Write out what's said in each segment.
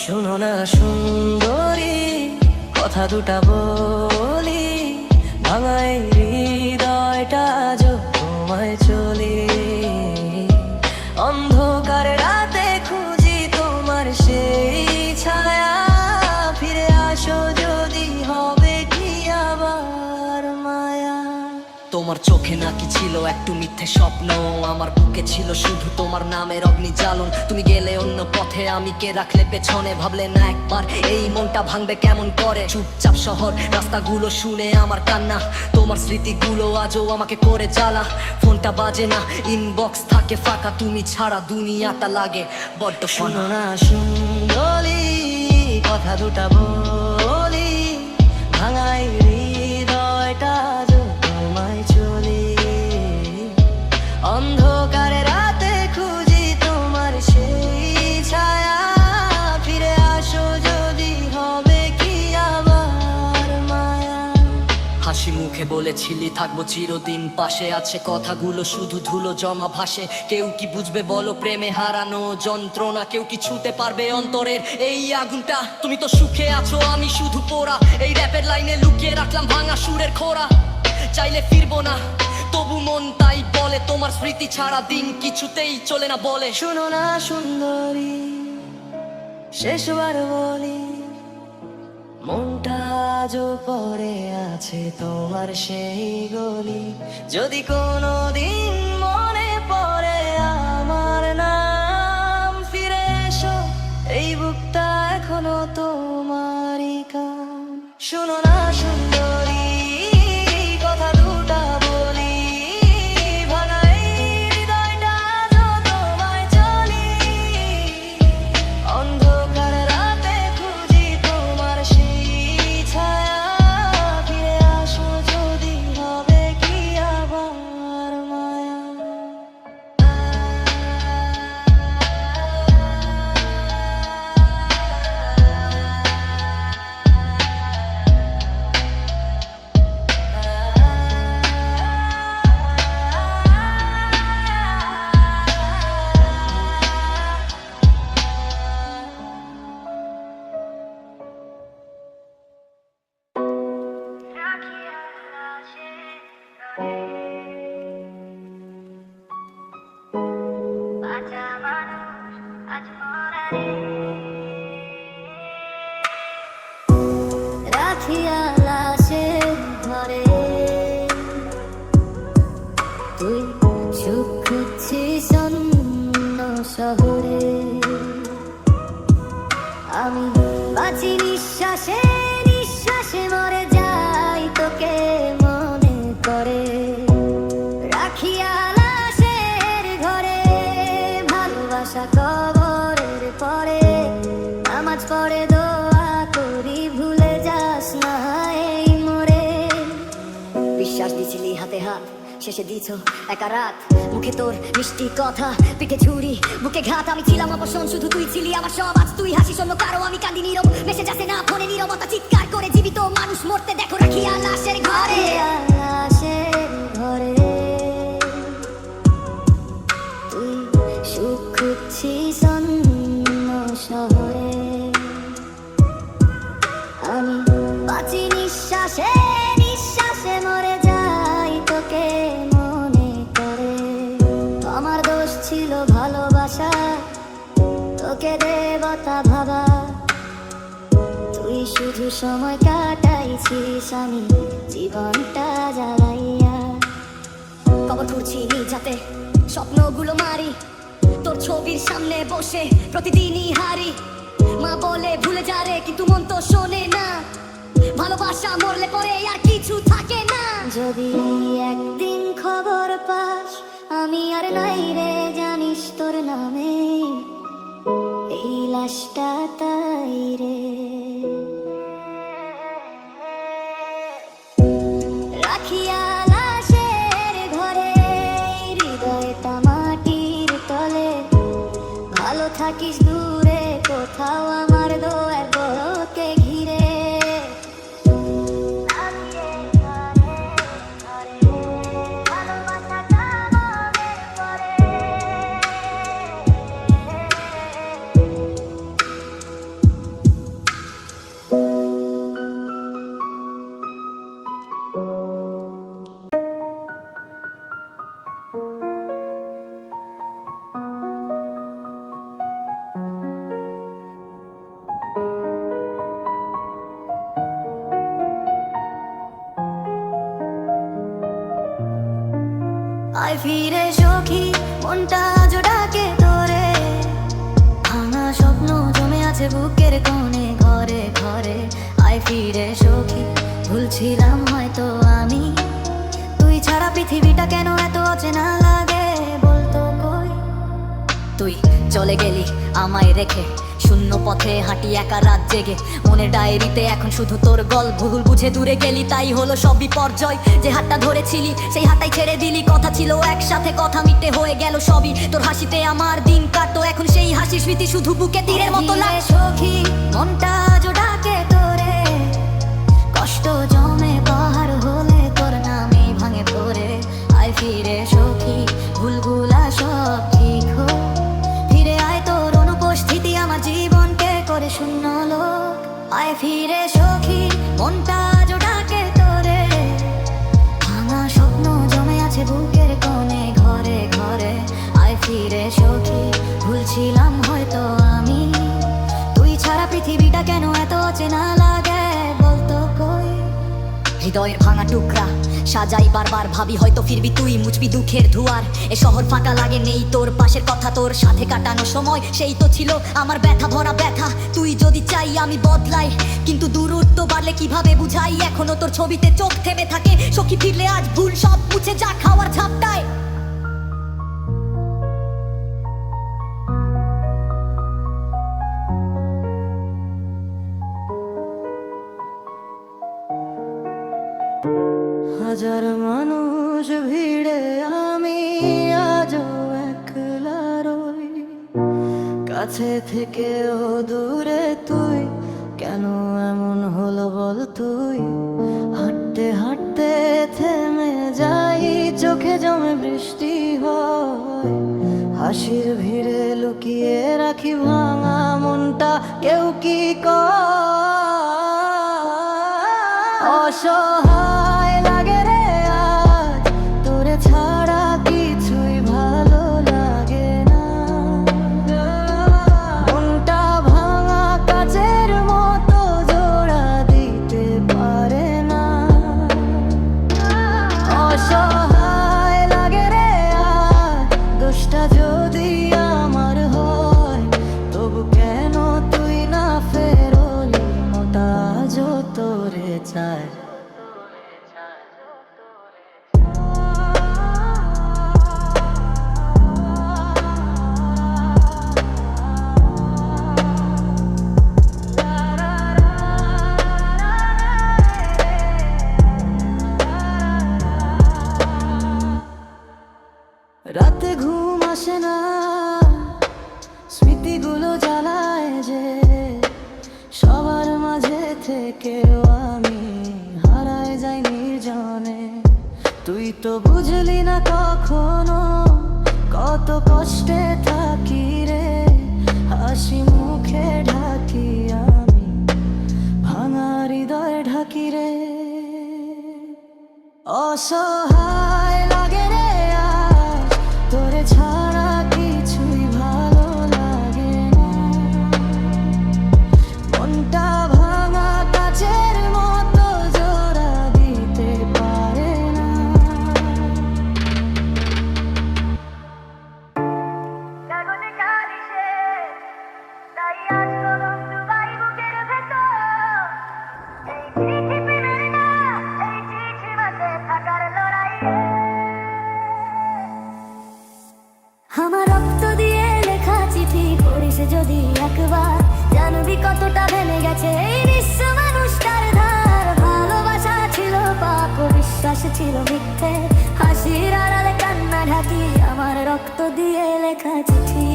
শোনো না সুন্দরী, কথা দুটা বলি, ভাঙাই হৃদয়টা আজ তোমায় চলি। অন্ধকার রাতে খুঁজি তোমার সেই ছায়া, ফিরে আসো যদি হবে কি আবার মায়া। তোমার চোখে নাকি ছিল একটু মিথ্যে স্বপ্ন, আমার বুকে ছিল শুধু তোমার নামের অগ্নি জ্বালন। তুমি গেলে অন্য পথে, আমি কে রাখলে পেছনে, ভাবলে না একবার এই মনটা ভাঙবে কেমন করে। চুপচাপ শহর রাস্তাগুলো শুনে আমার কান্না, তোমার স্মৃতিগুলো আজও আমাকে করে জ্বালা। ফোনটা বাজে না, ইনবক্স থাকে ফাঁকা, তুমি ছাড়া দুনিয়াটা লাগে বড্ড। শোনো না সুন্দরী, কথা দুটা বলি, ভাঙাই হৃদয়টা আজ তোমায় চলি। অন্ধকারে রাতে খুঁজি তোমার সেই ছায়া, ফিরে আসো যদি হবে কি আবার মায়া। হাসি মুখে বলেছিলি থাকবো চিরদিন পাশে, আছে কথাগুলো শুধু ধুলো জমা ভাসে। কেউ কি বুঝবে বলো প্রেমে হারানো যন্ত্রণা, কেউ কি ছুঁতে পারবে অন্তরের এই আগুনটা? তুমি তো সুখে আছো, আমি শুধু পোড়া, এই র্যাপের লাইনে লুকিয়ে রাখলাম ভাঙা সুরের খোরা। চাইলে ফিরবো না তবু মন তাই বলে, তোমার স্মৃতি ছাড়া দিন কিছুতেই চলে না বলে। শোনো না সুন্দরী, শেষবার বলি, মনটা আজও পড়ে আছে তোমার সেই গলি। যদি কোনোদিন মনে পড়ে আমার নাম, ফিরে এসো, এই বুকটা এখনো তোমারই কাম। শোনো না সুন্দরী, কথা দুটা বলি, ভাঙাই হৃদয়টা আজও তোমায় চলি। অন্ধকার রাতে খুঁজি তোমার সেই ছায়া, ফিরে আসো যদি হবে কি আবার মায়া। রাখিয়া লাশের ঘরে তুই সুখ খুঁজছিস অন্য শহরে, আমি বাঁচি নিঃশ্বাসে নিঃশ্বাসে মরে যাই তোকে মনে করে। রাখিয়া লাশের ঘরে ভালোবাসা কবরের পরে, নামাজ পড়ে দোয়া করি ভুলে যাস না এই মরে। বিশ্বাস দিছিলি হাতে হাত, শেষে দিছ একা রাত, মুখে তোর মিষ্টি কথা, পিঠে ছুরি বুকে ঘাত। আমি ছিলাম অবসন, শুধু তুই ছিলি আমার সব। আজ তুই হাসিস অন্য কারো, আমি কাঁদি নীরব, মেসেজ আসে না ফোনে নীরবতা চিৎকার করে। জীবিত মানুষ মরতে দেখো রাখিয়া লাশের ঘরে, লাশের ঘরে তুই সুখ খুঁজছিস অন্য শহরে, আমি বাঁচি নিঃশ্বাসে নিঃশ্বাসে মরে যাই তোকে মনে করে। আমার দোষ ছিল ভালোবাসা, তোকে দেবতা ভাবা, তুই শুধু সময় কাটাইছিস, আমি জীবনটা জ্বালাইয়া। কবর খুঁড়ছি যাতে স্বপ্নগুলো মারি, তোর ছবির সামনে বসে প্রতিদিনই হারি। মা বলে ভুলে যা রে, কিন্তু মন তো শোনে না, ভালোবাসা মরলে পরে আর কিছু থাকে না। যদি একদিন খবর পাস আমি আর নাই রে, জানিস তোর নামে এই লাশটা তাই রে। রাখিয়া লাশের ঘরে হৃদয়টা মাটির তলে, ভালো থাকিস দূরে কোথাও আমার দোয়ার বড়কে ঘিরে। আয় ফিরে সখী, মনটা আজ ডাকে তোরে। ভাঙা স্বপ্ন জমে আছে বুকের কোণে, ঘরে ঘরে। আয় ফিরে সখী, ভুলছিলাম হয়তো আমি। তুই ছাড়া পৃথিবীটা কেন এত অচেনা লাগে বলতো কই। তুই চলে গেলি আমায় রেখে, শূন্য পথে হাঁটি একা রাত জেগে। মনের ডায়েরিতে এখন শুধু তোর গল্প, ভুল বুঝে দূরে গেলি তাই হলো সব বিপর্যয়। যে হাতটা ধরেছিলি সেই হাতটাই ছেড়ে দিলি, কথা ছিল একসাথে কথা মিটে হয়ে গেল সবই। তোর হাসিতে আমার দিন কাটতো, এখন সেই হাসির স্মৃতি শুধু বুকে তীরের মতো লাগে। সখী, মনটা আজও ডাকে তোরে, কষ্ট জমে পাহাড় হলে তোর নামে ভাঙে পড়ে। আয় ফিরে সখী, ভুলগুলা সব ঠিক হোক। ফিরে আয়, তোর অনুপস্থিতি আমার জীবনকে করে শূন্য লোক। আয় ফিরে সখী, মনটা আজও ডাকে তোরে। ভাঙা স্বপ্ন জমে আছে বুকের কোণে, ঘরে ঘরে। আয় ফিরে সখী, ভুলছিলাম হয়তো আমি। তুই ছাড়া পৃথিবীটা কেন এত অচেনা লাগে বলতো কই। হৃদয়ের ভাঙা টুকরা সাজাই বারবার, ভাবি হয়তো ফিরবি তুই, মুছবি দুঃখের ধোঁয়ার। এ শহর ফাঁকা লাগে, নেই তোর পাশের কথা, তোর সাথে কাটানো সময় সেই তো ছিল আমার ব্যথা ভরা ব্যথা। তুই যদি চাই আমি বদলাই, কিন্তু দূরত্ব বাড়লে কিভাবে বুঝাই। এখনো তোর ছবিতে চোখ থেমে থাকে সখী, ফিরলে আজ ভুল সব মুছে যা খাওয়ার ঝাপটায়। হাজার মানুষ ভিড়ে আমি আজও একলা রই, কাছে থেকেও দূরে তুই। কেন এমন হলো বল তুই। হাঁটতে হাঁটতে থেমে যাই, চোখে জমে বৃষ্টি হয়। হাসির ভিড়ে লুকিয়ে রাখি ভাঙা মনটা, কেউ কি অসহায় লাগে রে আজ, তোরে ছাড়া কিছুই ভালো লাগে না। মনটা ভাঙা কাচের মতো জোড়া দিতে পারে না। অসহায় লাগে রে আজ, দোষটা যদি আমার হয়, তবু কেন তুই না ফেরোলি। মনটা আজও তোরে চায়। রাতে ঘুম আসে না, স্মৃতিগুলো জ্বালায় যে। সবার মাঝে থেকেও আমি হারায় যাই নির্জনে। তুই তো বুঝলি না কখনো কত কষ্টে থাকি রে। হাসি মুখে ঢাকি আমি, ভাঙা হৃদয় ঢাকি রে। অসহায় লাগে রে আজ, তোরে ছাড়া কিছুই ভালো লাগে না। মনটা ভাঙা কাচের মতো জোড়া দিতে পারে না। আমার রক্ত দিয়ে লেখা চিঠি পড়িস যদি একবার, জানবি কতটা ভেঙে গেছে এই বিশ্ব মানুষটার ধার। ভালোবাসা ছিল পাপ, বিশ্বাস ছিল মিথ্যে, হাসির আড়ালে কান্না ঢাকি আমার রক্ত দিয়ে লেখা চিঠি।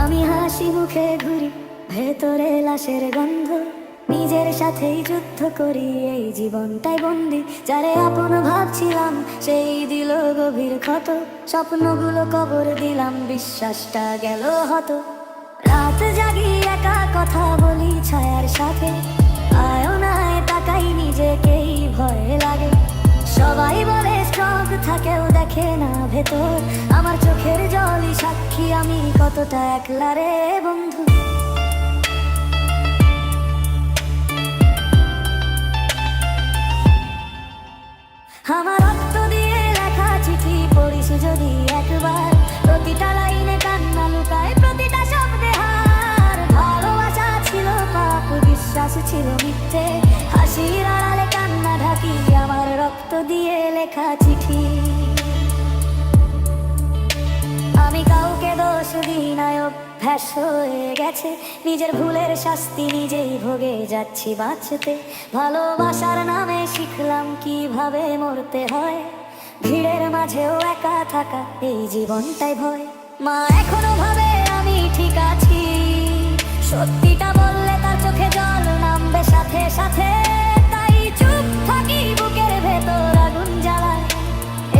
আমি হাসি মুখে ঘুরি, ভেতরে লাশের গন্ধ। নিজের সাথেই যুদ্ধ করি, এই জীবনটাই বন্দি। যারে আপন ভাবছিলাম সেই দিল গভীর ক্ষত। স্বপ্নগুলো কবর দিলাম, বিশ্বাসটা গেল হত। রাত জাগি একা কথা বলি ছায়ার সাথে, আয়নায় তাকাই নিজেকেই ভয় লাগে। সবাই বলে স্ট্রং থাকেও দেখে না ভেতর, আমার চোখের জলই সাক্ষী আমি কতটা একলা রে বন্ধু। আমার প্রতিটা লাইনে কান্না লুকায়, প্রতিটা শব্দে হার। ভালোবাসা ছিল পাপ, বিশ্বাস ছিল মিথ্যে, হাসির আড়ালে কান্না ঢাকি আমার রক্ত দিয়ে লেখা চিঠি। আমি কাউকে দোষ দিই না, অভ্যাস হয়ে গেছে, নিজের ভুলের শাস্তি নিজেই ভোগে যাচ্ছি বাঁচতে। ভালোবাসার নামে শিখলাম কিভাবে মরতে হয়, ভিড়ের মাঝেও একা থাকা এই জীবনটাই ভয়। মা এখনো ভাবে আমি ঠিক আছি, সত্যিটা বললে তার চোখে জল নামবে সাথে সাথে। তাই চুপ থাকি, বুকের ভেতর আগুন জ্বালায়।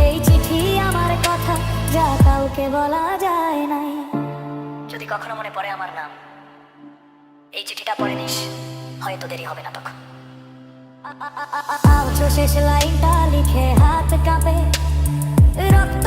এই চিঠি আমার কথা, যা কাউকে বলা যায় নাই। যদি কখনো মনে পড়ে আমার নাম, এই চিঠিটা পড়ে নিস, হয়তো দেরি হবে না তখন। আউছো শেষ লাইনটা লিখে হাত কাঁপে, রক্ত